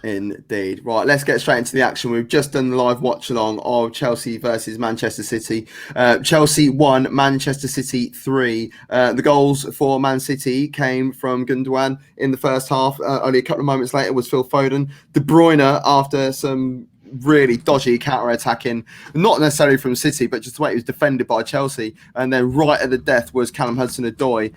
Indeed. Right, let's get straight into the action. We've just done the live watch along of Chelsea versus Manchester City. Chelsea 1, Manchester City 3. The goals for Man City came from Gundogan in the first half. Only a couple of moments later was Phil Foden. De Bruyne, after some really dodgy counter-attacking, not necessarily from City, but just the way it was defended by Chelsea. And then right at the death was Callum Hudson-Odoi.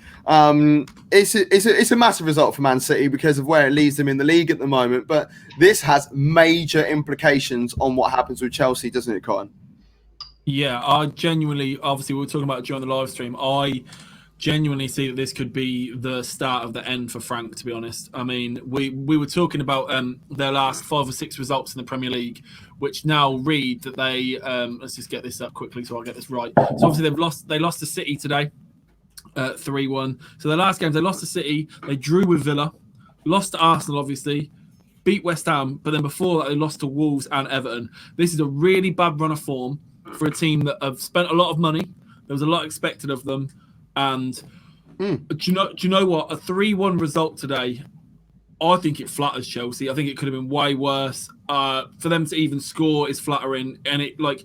It's a massive result for Man City because of where it leaves them in the league at the moment. But this has major implications on what happens with Chelsea, doesn't it, Colin? Yeah, I genuinely, obviously, we were talking about it during the live stream. I genuinely see that this could be the start of the end for Frank, to be honest. I mean, we were talking about their last 5 or 6 results in the Premier League, which now read that they let's just get this up quickly so I get this right. So obviously they lost to City today, 3-1. So their last games, they lost to City, they drew with Villa, lost to Arsenal, obviously, beat West Ham, but then before that they lost to Wolves and Everton. This is a really bad run of form for a team that have spent a lot of money. There was a lot expected of them. And do you know what? A 3-1 result today, I think it flatters Chelsea. I think it could have been way worse. For them to even score is flattering. And it like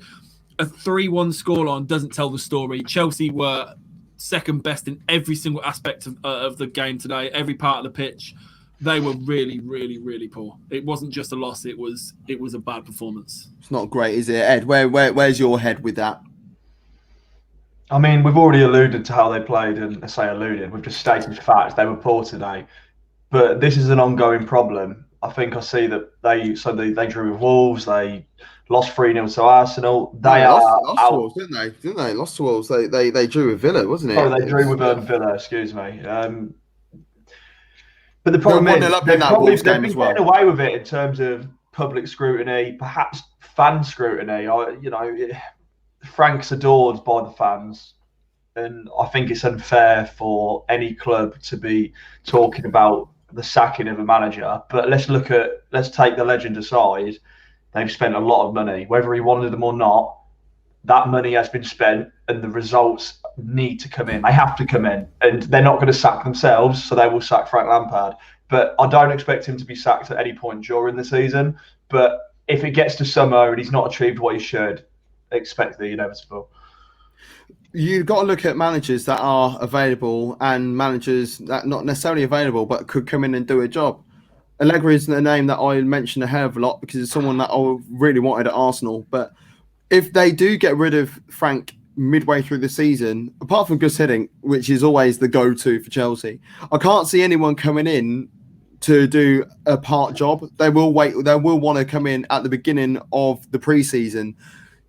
a 3-1 scoreline doesn't tell the story. Chelsea were second best in every single aspect of the game today, every part of the pitch. They were really, really, really poor. It wasn't just a loss. It was a bad performance. It's not great, is it, Ed? Where's your head with that? I mean, we've already alluded to how they played, and I say alluded, we've just stated facts. They were poor today. But this is an ongoing problem. I think I see that they drew with Wolves, they lost 3-0 to Arsenal. They lost to Wolves, didn't they? Lost to Wolves. They drew with Villa, wasn't it? Oh, they drew with Villa, excuse me. But the problem is they've been getting away with it in terms of public scrutiny, perhaps fan scrutiny. Frank's adored by the fans, and I think it's unfair for any club to be talking about the sacking of a manager. But let's take the legend aside. They've spent a lot of money, whether he wanted them or not. That money has been spent, and the results need to come in. They have to come in, and they're not going to sack themselves, so they will sack Frank Lampard. But I don't expect him to be sacked at any point during the season. But if it gets to summer and he's not achieved what he should, expect the inevitable. You've got to look at managers that are available and managers that are not necessarily available but could come in and do a job. Allegri isn't a name that I mention a hell of a lot because it's someone that I really wanted at Arsenal. But if they do get rid of Frank midway through the season, apart from Gus Hiddink, which is always the go-to for Chelsea, I can't see anyone coming in to do a part job. They will want to come in at the beginning of the pre-season,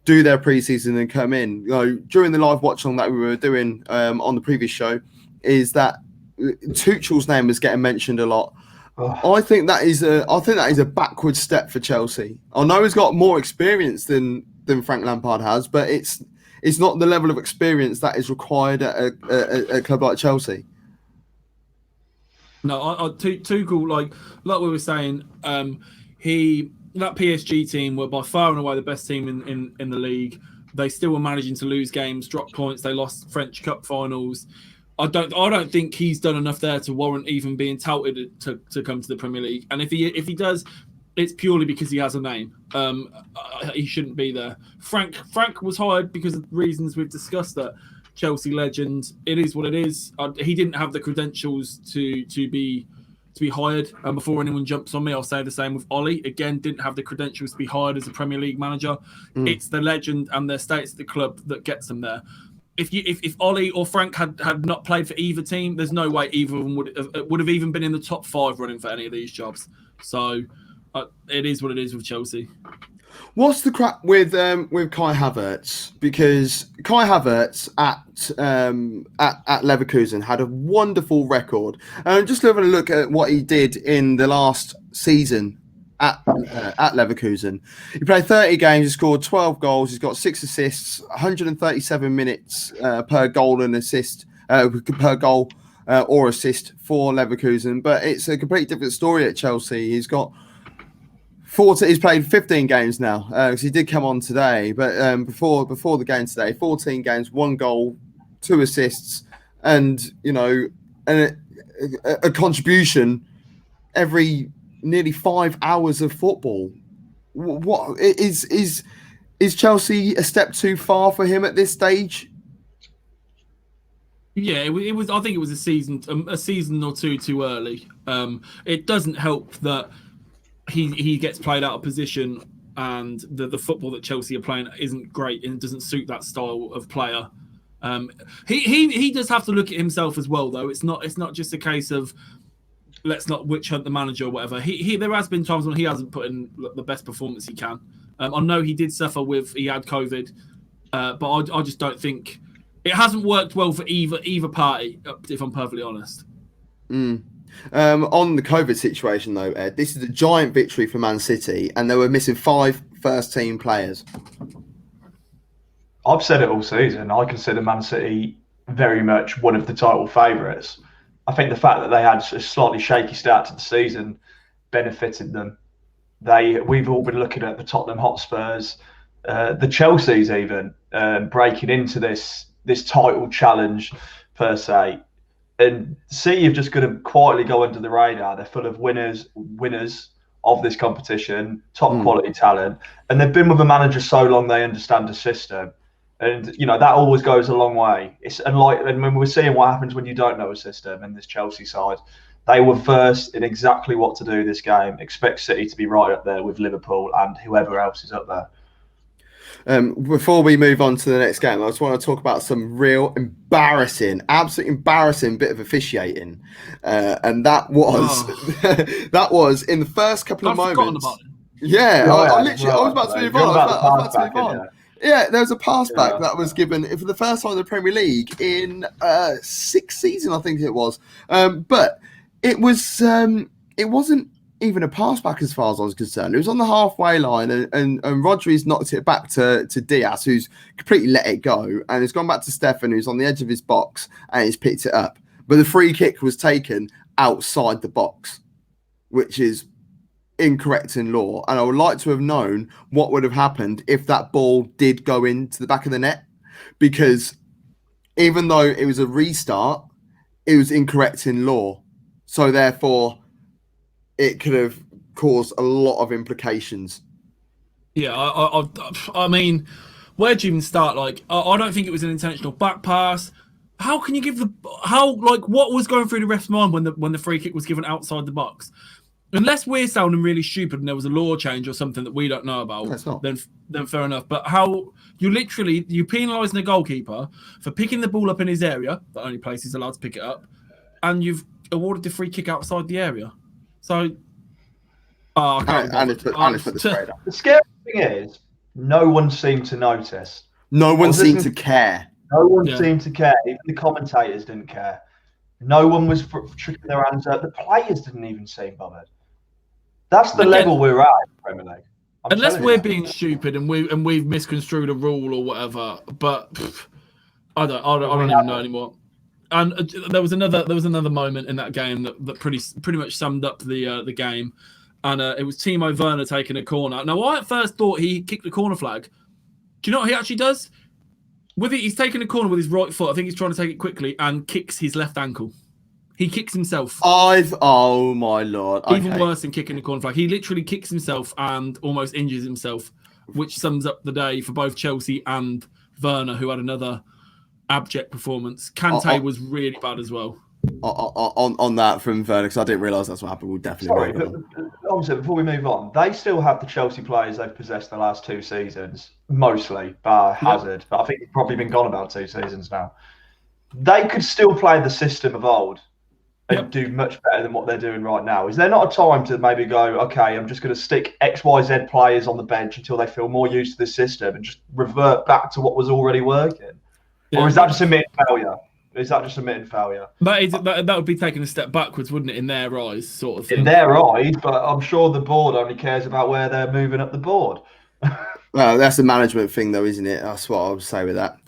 do their pre-season and come in. During the live watch on that we were doing on the previous show, is that Tuchel's name is getting mentioned a lot. I think that is a backward step for Chelsea. I know he's got more experience than Frank Lampard has, but it's not the level of experience that is required at a club like Chelsea. No, Tuchel, like we were saying, that PSG team were by far and away the best team in the league. They still were managing to lose games, drop points. They lost French Cup finals. I don't think he's done enough there to warrant even being touted to come to the Premier League. And if he does, it's purely because he has a name. He shouldn't be there. Frank was hired because of reasons we've discussed. That Chelsea legend. It is what it is. He didn't have the credentials to be hired. And before anyone jumps on me, I'll say the same with Ollie. Again, didn't have the credentials to be hired as a Premier League manager. It's the legend and their status at the club that gets them there. If Ollie or Frank had not played for either team, there's no way either of them would have even been in the top 5 running for any of these jobs. So it is what it is with Chelsea. What's the crack with Kai Havertz? Because Kai Havertz at Leverkusen had a wonderful record. Just having a look at what he did in the last season at Leverkusen. He played 30 games, he scored 12 goals, he's got 6 assists, 137 minutes per goal and assist, per goal or assist for Leverkusen. But it's a completely different story at Chelsea. He's played 15 games now because he did come on today. But before the game today, 14 games, 1 goal, 2 assists, and a contribution every nearly 5 hours of football. What is Chelsea a step too far for him at this stage? Yeah, it was. I think it was a season or two too early. It doesn't help that he gets played out of position, and the football that Chelsea are playing isn't great and it doesn't suit that style of player. He does have to look at himself as well, though. It's not just a case of let's not witch hunt the manager or whatever. There has been times when he hasn't put in the best performance he can. I know he did suffer he had COVID, but I just don't think it hasn't worked well for either party. If I'm perfectly honest. On the COVID situation, though, Ed, this is a giant victory for Man City, and they were missing 5 first-team players. I've said it all season. I consider Man City very much one of the title favourites. I think the fact that they had a slightly shaky start to the season benefited them. We've all been looking at the Tottenham Hotspurs, the Chelsea's even breaking into this title challenge per se. And City have just going to quietly go under the radar. They're full of winners of this competition, top quality talent, and they've been with a manager so long they understand the system. And that always goes a long way. And when we're seeing what happens when you don't know a system in this Chelsea side, they were versed in exactly what to do this game. Expect City to be right up there with Liverpool and whoever else is up there. Before we move on to the next game, I just want to talk about some real absolutely embarrassing bit of officiating, and that was that was in the first couple of moments. Yeah, I was about to move on. Yeah, there was a pass back that was given for the first time in the Premier League in 6 seasons, I think it was. But it wasn't even a pass back as far as I was concerned. It was on the halfway line, and Rodri's knocked it back to Diaz, who's completely let it go, and it's gone back to Stefan, who's on the edge of his box, and he's picked it up. But the free kick was taken outside the box, which is incorrect in law, and I would like to have known what would have happened if that ball did go into the back of the net, because even though it was a restart, it was incorrect in law, so therefore it could have caused a lot of implications. Yeah, I mean, where do you even start? Like, I don't think it was an intentional back pass. How can you give what was going through the ref's mind when the free kick was given outside the box? Unless we're sounding really stupid and there was a law change or something that we don't know about, then fair enough. But how you penalising a goalkeeper for picking the ball up in his area, the only place he's allowed to pick it up, and you've awarded the free kick outside the area. So, the scary thing is, no one seemed to notice. No one seemed to care. No one seemed to care. Even the commentators didn't care. No one was tricking their hands up. The players didn't even seem bothered. That's the level we're at in the Premier League. Unless we're being stupid and we've misconstrued a rule or whatever, but I don't even know anymore. And there was another moment in that game that pretty much summed up the game, and it was Timo Werner taking a corner. Now, I at first thought he kicked the corner flag. Do you know what he actually does? He's taking a corner with his right foot. I think he's trying to take it quickly and kicks his left ankle. He kicks himself. Oh my Lord. Okay. Even worse than kicking the corner flag. He literally kicks himself and almost injures himself, which sums up the day for both Chelsea and Werner, who had another abject performance. Kante was really bad as well. On that from Werner, because I didn't realise that's what happened. We'll definitely obviously, before we move on, they still have the Chelsea players they've possessed the last 2 seasons, mostly, bar Hazard. But I think he's probably been gone about 2 seasons now. They could still play the system of old and do much better than what they're doing right now. Is there not a time to maybe go, okay, I'm just going to stick XYZ players on the bench until they feel more used to the system and just revert back to what was already working? Yeah. Or is that just admitting failure? That would be taking a step backwards, wouldn't it, in their eyes, sort of thing? In their eyes, but I'm sure the board only cares about where they're moving up the board. Well, that's a management thing, though, isn't it? That's what I would say with that.